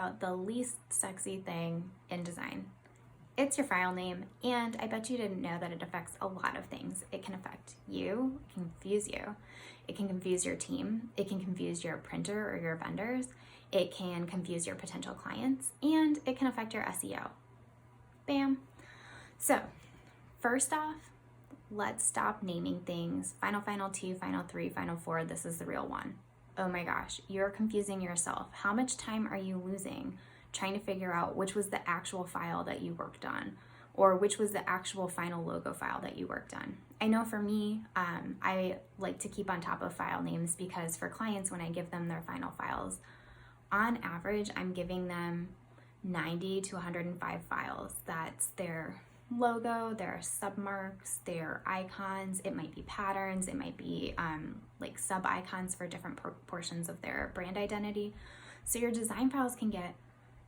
about the least sexy thing in design. It's your file name, and I bet you didn't know that it affects a lot of things. It can affect you, it can confuse you, it can confuse your team, it can confuse your printer or your vendors, it can confuse your potential clients, and it can affect your SEO. Bam. So, first off, let's stop naming things Final 2, Final 3, Final 4, this is the real one. Oh my gosh, you're confusing yourself. How much time are you losing trying to figure out which was the actual file that you worked on, or which was the actual final logo file that you worked on? I know for me, I like to keep on top of file names because for clients, when I give them their final files, on average, I'm giving them 90 to 105 files. That's their logo, their submarks, their icons. It might be patterns, it might be like sub icons for different portions of their brand identity. So your design files can get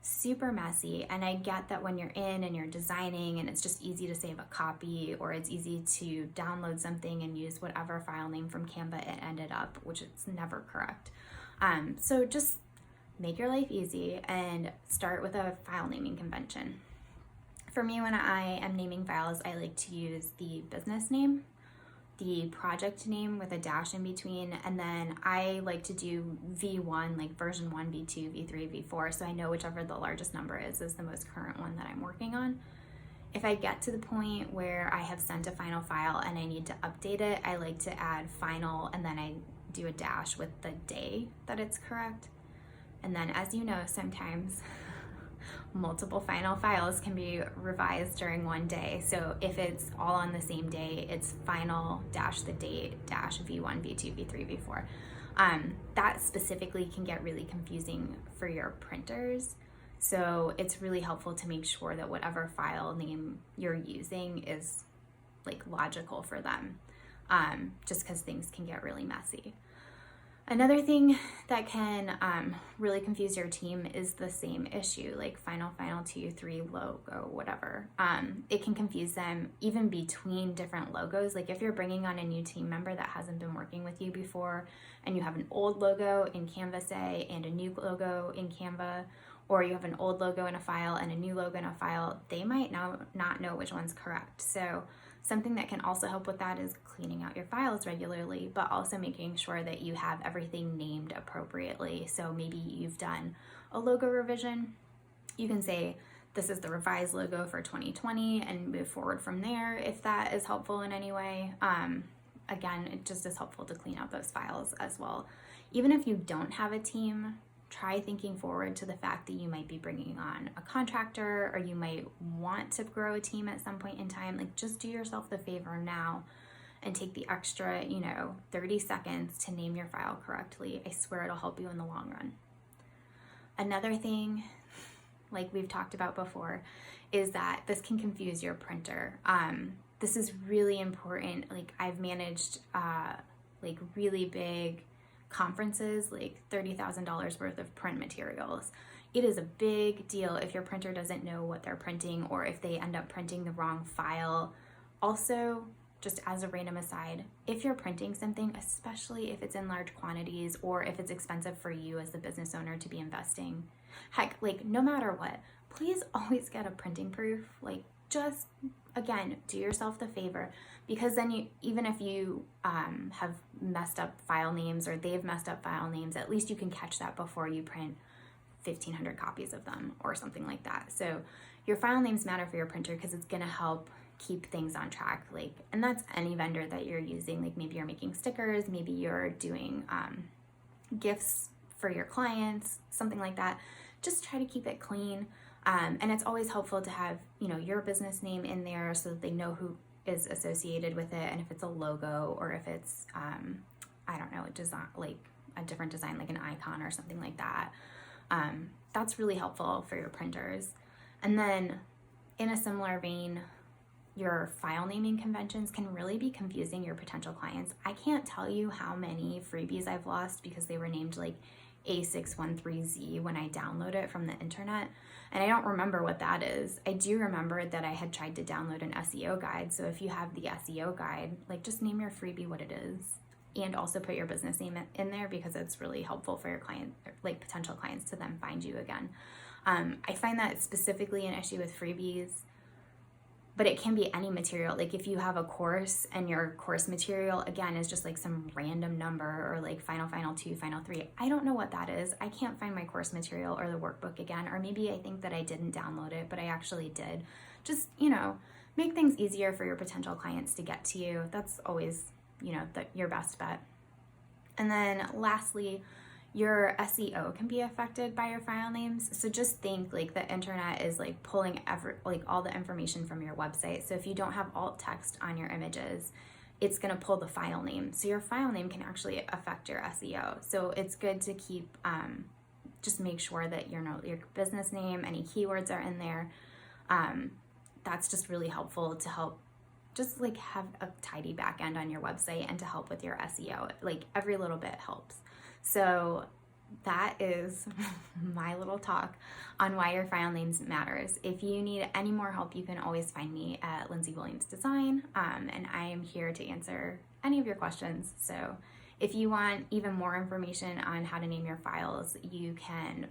super messy, and I get that when you're in and you're designing and it's just easy to save a copy, or it's easy to download something and use whatever file name from Canva it ended up, which is never correct. So just make your life easy and start with a file naming convention. For me, when I am naming files, I like to use the business name, the project name with a dash in between, and then I like to do V1, like version 1, V2, V3, V4, so I know whichever the largest number is the most current one that I'm working on. If I get to the point where I have sent a final file and I need to update it, I like to add final, and then I do a dash with the day that it's correct. And then, as you know, sometimes multiple final files can be revised during one day. So if it's all on the same day, it's final dash the date dash V1, V2, V3, V4. That specifically can get really confusing for your printers. So it's really helpful to make sure that whatever file name you're using is like logical for them, just because things can get really messy. Another thing that can really confuse your team is the same issue, like final 2, 3 logo, whatever. It can confuse them even between different logos. Like if you're bringing on a new team member that hasn't been working with you before, and you have an old logo in Canva, say, and a new logo in Canva, or you have an old logo in a file and a new logo in a file, they might not know which one's correct. So something that can also help with that is cleaning out your files regularly, but also making sure that you have everything named appropriately. So maybe you've done a logo revision. You can say, this is the revised logo for 2020, and move forward from there if that is helpful in any way. Again, it just is helpful to clean out those files as well. Even if you don't have a team, try thinking forward to the fact that you might be bringing on a contractor, or you might want to grow a team at some point in time. Like, just do yourself the favor now and take the extra, 30 seconds to name your file correctly. I swear it'll help you in the long run. Another thing, like we've talked about before, is that this can confuse your printer. This is really important. Like, I've managed like really big conferences, like $30,000 worth of print materials. It is a big deal if your printer doesn't know what they're printing, or if they end up printing the wrong file. Also, just as a random aside, if you're printing something, especially if it's in large quantities, or if it's expensive for you as the business owner to be investing, heck, like no matter what, please always get a printing proof. Like, just again, do yourself the favor, because then even if you have messed up file names, or they've messed up file names, at least you can catch that before you print 1,500 copies of them or something like that. So your file names matter for your printer because it's going to help keep things on track. Like, and that's any vendor that you're using. Like, maybe you're making stickers, maybe you're doing gifts for your clients, something like that. Just try to keep it clean. And it's always helpful to have, your business name in there so that they know who is associated with it. And if it's a logo, or if it's, a design, like a different design, like an icon or something like that, that's really helpful for your printers. And then in a similar vein, your file naming conventions can really be confusing your potential clients. I can't tell you how many freebies I've lost because they were named like A613Z when I download it from the internet, and I don't remember what that is. I do remember that I had tried to download an SEO guide, so if you have the SEO guide, like, just name your freebie what it is, and also put your business name in there, because it's really helpful for your client, like potential clients, to then find you again. I find that specifically an issue with freebies, but it can be any material. Like if you have a course and your course material, again, is just like some random number or like Final 2, Final 3. I don't know what that is. I can't find my course material or the workbook again. Or maybe I think that I didn't download it, but I actually did. Just, make things easier for your potential clients to get to you. That's always, your best bet. And then lastly, your SEO can be affected by your file names. So just think like the internet is like pulling all the information from your website. So if you don't have alt text on your images, it's going to pull the file name. So your file name can actually affect your SEO. So it's good to keep, just make sure that your business name, any keywords are in there. That's just really helpful to help just like have a tidy back end on your website and to help with your SEO. Like every little bit helps. So that is my little talk on why your file names matters. If you need any more help, you can always find me at Lindsay Williams Design, and I am here to answer any of your questions. So if you want even more information on how to name your files, you can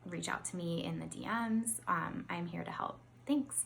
reach out to me in the DMs. I'm here to help. Thanks.